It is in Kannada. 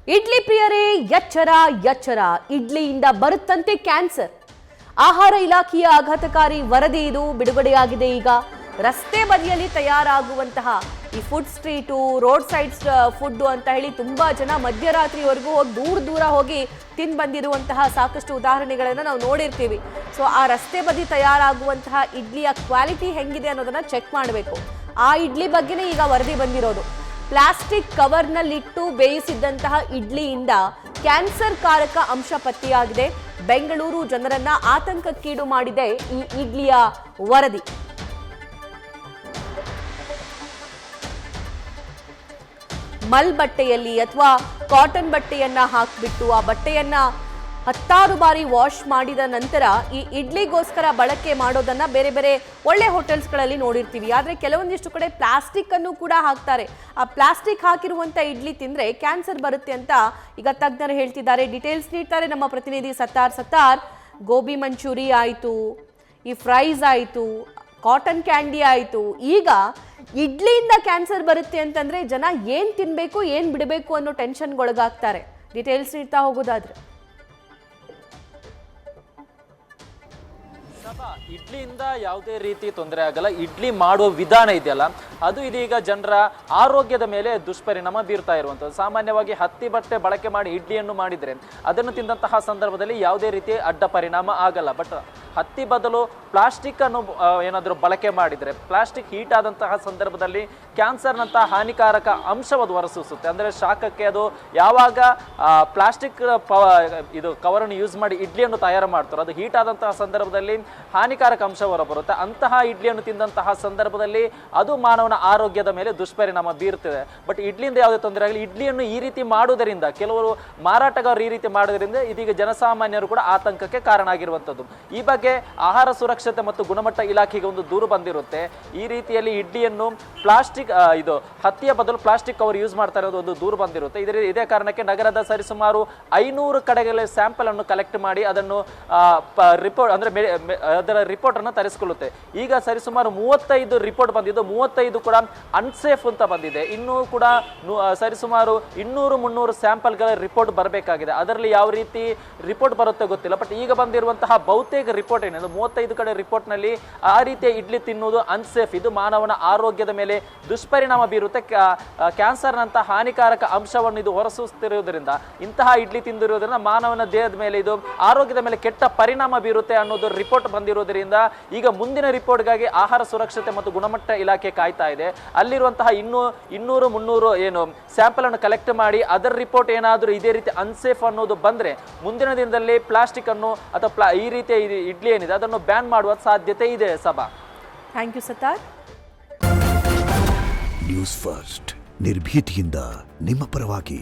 ಇಡ್ಲಿ ಪ್ರಿಯರೇ ಎಚ್ಚರ ಎಚ್ಚರ, ಇಡ್ಲಿಯಿಂದ ಬರುತ್ತಂತೆ ಕ್ಯಾನ್ಸರ್. ಆಹಾರ ಇಲಾಖೆಯ ಆಘಾತಕಾರಿ ವರದಿ ಇದು ಬಿಡುಗಡೆಯಾಗಿದೆ. ಈಗ ರಸ್ತೆ ಬದಿಯಲ್ಲಿ ತಯಾರಾಗುವಂತಹ ಈ food street, road side food ಅಂತ ಹೇಳಿ ತುಂಬಾ ಜನ ಮಧ್ಯರಾತ್ರಿವರೆಗೂ ಹೋಗಿ ದೂರ ಹೋಗಿ ತಿಂದು ಬಂದಿರುವಂತಹ ಸಾಕಷ್ಟು ಉದಾಹರಣೆಗಳನ್ನು ನಾವು ನೋಡಿರ್ತೀವಿ. ಸೊ ಆ ರಸ್ತೆ ಬದಿ ತಯಾರಾಗುವಂತಹ ಇಡ್ಲಿಯ ಕ್ವಾಲಿಟಿ ಹೆಂಗಿದೆ ಅನ್ನೋದನ್ನ ಚೆಕ್ ಮಾಡಬೇಕು. ಆ ಇಡ್ಲಿ ಬಗ್ಗೆನೇ ಈಗ ವರದಿ ಬಂದಿರೋದು. ಪ್ಲಾಸ್ಟಿಕ್ ಕವರ್ನಲ್ಲಿಟ್ಟು ಬೇಯಿಸಿದ್ದಂತಹ ಇಡ್ಲಿಯಿಂದ ಕ್ಯಾನ್ಸರ್ ಕಾರಕ ಅಂಶ ಪತ್ತೆಯಾಗಿದೆ. ಬೆಂಗಳೂರು ಜನರನ್ನ ಆತಂಕಕ್ಕೀಡು ಮಾಡಿದೆ ಈ ಇಡ್ಲಿಯ ವರದಿ. ಮಲ್ ಬಟ್ಟೆಯಲ್ಲಿ ಅಥವಾ ಕಾಟನ್ ಬಟ್ಟೆಯನ್ನ ಹಾಕಿಬಿಟ್ಟು ಆ ಬಟ್ಟೆಯನ್ನ 10 ಬಾರಿ ವಾಶ್ ಮಾಡಿದ ನಂತರ ಈ ಇಡ್ಲಿಗೋಸ್ಕರ ಬಳಕೆ ಮಾಡೋದನ್ನ ಬೇರೆ ಬೇರೆ ಒಳ್ಳೆ ಹೋಟೆಲ್ಸ್ಗಳಲ್ಲಿ ನೋಡಿರ್ತೀವಿ. ಆದರೆ ಕೆಲವೊಂದಿಷ್ಟು ಕಡೆ ಪ್ಲಾಸ್ಟಿಕ್ ಅನ್ನು ಕೂಡ ಹಾಕ್ತಾರೆ. ಆ ಪ್ಲಾಸ್ಟಿಕ್ ಹಾಕಿರುವಂತ ಇಡ್ಲಿ ತಿಂದ್ರೆ ಕ್ಯಾನ್ಸರ್ ಬರುತ್ತೆ ಅಂತ ಈಗ ತಜ್ಞರು ಹೇಳ್ತಿದ್ದಾರೆ. ಡೀಟೇಲ್ಸ್ ನೀಡ್ತಾರೆ ನಮ್ಮ ಪ್ರತಿನಿಧಿ ಸತ್ತಾರ್. ಗೋಬಿ ಮಂಚೂರಿ ಆಯಿತು, ಈ ಫ್ರೈಸ್ ಆಯಿತು, ಕಾಟನ್ ಕ್ಯಾಂಡಿ ಆಯಿತು, ಈಗ ಇಡ್ಲಿಯಿಂದ ಕ್ಯಾನ್ಸರ್ ಬರುತ್ತೆ ಅಂತಂದ್ರೆ ಜನ ಏನ್ ತಿನ್ಬೇಕು ಏನ್ ಬಿಡಬೇಕು ಅನ್ನೋ ಟೆನ್ಷನ್ಗೊಳಗಾಗ್ತಾರೆ. ಡೀಟೇಲ್ಸ್ ನೀಡ್ತಾ ಹೋಗೋದಾದ್ರೆ ಇಡ್ಲಿಯಿಂದ ಯಾವುದೇ ರೀತಿ ತೊಂದರೆ ಆಗಲ್ಲ. ಇಡ್ಲಿ ಮಾಡುವ ವಿಧಾನ ಇದೆಯಲ್ಲ, ಅದು ಇದೀಗ ಜನರ ಆರೋಗ್ಯದ ಮೇಲೆ ದುಷ್ಪರಿಣಾಮ ಬೀರ್ತಾ ಇರುವಂಥದ್ದು. ಸಾಮಾನ್ಯವಾಗಿ ಹತ್ತಿ ಬಟ್ಟೆ ಬಳಕೆ ಮಾಡಿ ಇಡ್ಲಿಯನ್ನು ಮಾಡಿದರೆ ಅದನ್ನು ತಿಂದಂತಹ ಸಂದರ್ಭದಲ್ಲಿ ಯಾವುದೇ ರೀತಿ ಅಡ್ಡ ಪರಿಣಾಮ ಆಗಲ್ಲ. ಬಟ್ ಹತ್ತಿ ಬದಲು ಪ್ಲಾಸ್ಟಿಕ್ ಅನ್ನು ಏನಾದರೂ ಬಳಕೆ ಮಾಡಿದರೆ, ಪ್ಲಾಸ್ಟಿಕ್ ಹೀಟ್ ಆದಂತಹ ಸಂದರ್ಭದಲ್ಲಿ ಕ್ಯಾನ್ಸರ್ನಂತಹ ಹಾನಿಕಾರಕ ಅಂಶವನ್ನು ಹೊರಸೂಸುತ್ತೆ. ಅಂದರೆ ಶಾಖಕ್ಕೆ ಅದು ಯಾವಾಗ ಪ್ಲಾಸ್ಟಿಕ್ ಇದು ಕವರನ್ನು ಯೂಸ್ ಮಾಡಿ ಇಡ್ಲಿಯನ್ನು ತಯಾರು ಮಾಡ್ತಾರೋ ಅದು ಹೀಟ್ ಆದಂತಹ ಸಂದರ್ಭದಲ್ಲಿ ಹಾನಿಕಾರಕ ಅಂಶ ಹೊರಬರುತ್ತೆ. ಅಂತಹ ಇಡ್ಲಿಯನ್ನು ತಿಂದಂತಹ ಸಂದರ್ಭದಲ್ಲಿ ಅದು ಮಾನವನ ಆರೋಗ್ಯದ ಮೇಲೆ ದುಷ್ಪರಿಣಾಮ ಬೀರುತ್ತದೆ. ಬಟ್ ಇಡ್ಲಿಯಿಂದ ಯಾವುದೇ ತೊಂದರೆ ಆಗಲಿ, ಇಡ್ಲಿಯನ್ನು ಈ ರೀತಿ ಮಾಡುವುದರಿಂದ, ಕೆಲವರು ಮಾರಾಟಗಾರರು ಈ ರೀತಿ ಮಾಡೋದರಿಂದ ಇದೀಗ ಜನಸಾಮಾನ್ಯರು ಕೂಡ ಆತಂಕಕ್ಕೆ ಕಾರಣ ಆಗಿರುವಂಥದ್ದು. ಈ ಬಗ್ಗೆ ಆಹಾರ ಸುರಕ್ಷತೆ ಮತ್ತು ಗುಣಮಟ್ಟ ಇಲಾಖೆಗೆ ಒಂದು ದೂರು ಬಂದಿರುತ್ತೆ. ಈ ರೀತಿಯಲ್ಲಿ ಇಡ್ಲಿಯನ್ನು ಪ್ಲಾಸ್ಟಿಕ್ ಇದು ಹತ್ತಿಯ ಬದಲು ಪ್ಲಾಸ್ಟಿಕ್ ಕವರ್ ಯೂಸ್ ಮಾಡ್ತಾ ಇರೋದು ಒಂದು ದೂರು ಬಂದಿರುತ್ತೆ. ಇದೇ ಕಾರಣಕ್ಕೆ ನಗರದ ಸರಿಸುಮಾರು 500 ಕಡೆಗಳ ಸ್ಯಾಂಪಲ್ ಅನ್ನು ಕಲೆಕ್ಟ್ ಮಾಡಿ ಅದನ್ನು ರಿಪೋರ್ಟ್ ಅಂದ್ರೆ ಅದರ ರಿಪೋರ್ಟ್ ಅನ್ನು ತರಿಸಿಕೊಳ್ಳುತ್ತೆ. ಈಗ ಸರಿಸುಮಾರು 35 ರಿಪೋರ್ಟ್ ಬಂದಿದ್ದು, 35 ಕೂಡ ಅನ್ಸೇಫ್ ಅಂತ ಬಂದಿದೆ. ಇನ್ನೂ ಕೂಡ ಸರಿಸುಮಾರು 200-300 ಸ್ಯಾಂಪಲ್ಗಳ ರಿಪೋರ್ಟ್ ಬರಬೇಕಾಗಿದೆ. ಅದರಲ್ಲಿ ಯಾವ ರೀತಿ ರಿಪೋರ್ಟ್ ಬರುತ್ತೆ ಗೊತ್ತಿಲ್ಲ. ಬಟ್ ಈಗ ಬಂದಿರುವಂತಹ ಬಹುತೇಕ ರಿಪೋರ್ಟ್ ಏನಿದೆ 35 ಕಡೆ ರಿಪೋರ್ಟ್ ನಲ್ಲಿ ಆ ರೀತಿಯ ಇಡ್ಲಿ ತಿನ್ನುವುದು ಅನ್ಸೇಫ್, ಇದು ಮಾನವನ ಆರೋಗ್ಯದ ಮೇಲೆ ದುಷ್ಪರಿಣಾಮ ಬೀರುತ್ತೆ, ಕ್ಯಾನ್ಸರ್ ನಂತ ಹಾನಿಕಾರಕ ಅಂಶವನ್ನು ಇದು ಹೊರಸೂಸುತ್ತಿರುವುದರಿಂದ, ಇಂತಹ ಇಡ್ಲಿ ತಿಂದಿರುವುದರಿಂದ ಮಾನವನ ದೇಹದ ಮೇಲೆ ಇದು ಆರೋಗ್ಯದ ಮೇಲೆ ಕೆಟ್ಟ ಪರಿಣಾಮ ಬೀರುತ್ತೆ ಅನ್ನೋದು ರಿಪೋರ್ಟ್ ಬಂದಿರುವುದರಿಂದ ಈಗ ಮುಂದಿನ ರಿಪೋರ್ಟ್ಗಾಗಿ ಆಹಾರ ಸುರಕ್ಷತೆ ಮತ್ತು ಗುಣಮಟ್ಟ ಇಲಾಖೆ ಕಾಯ್ತಾ ಇದೆ. ಅಲ್ಲಿರುವಂತಹ 200-300 ಏನು ಸ್ಯಾಂಪಲ್ ಅನ್ನು ಕಲೆಕ್ಟ್ ಮಾಡಿ ಅದರ ರಿಪೋರ್ಟ್ ಏನಾದರೂ ಇದೇ ರೀತಿ ಅನ್ಸೇಫ್ ಅನ್ನೋದು ಬಂದ್ರೆ ಮುಂದಿನ ದಿನದಲ್ಲಿ ಪ್ಲಾಸ್ಟಿಕ್ ಅನ್ನು ಅಥವಾ ಈ ರೀತಿಯ ಇಡ್ಲಿ ಏನಿದೆ ಅದನ್ನು ಬ್ಯಾನ್ ಮಾಡುವ ಸಾಧ್ಯತೆ ಇದೆ. ಸಭಾ, thank you Sattar. News first, ನಿರ್ಭೀತಿಯಿಂದ ನಿಮ್ಮ ಪರವಾಗಿ.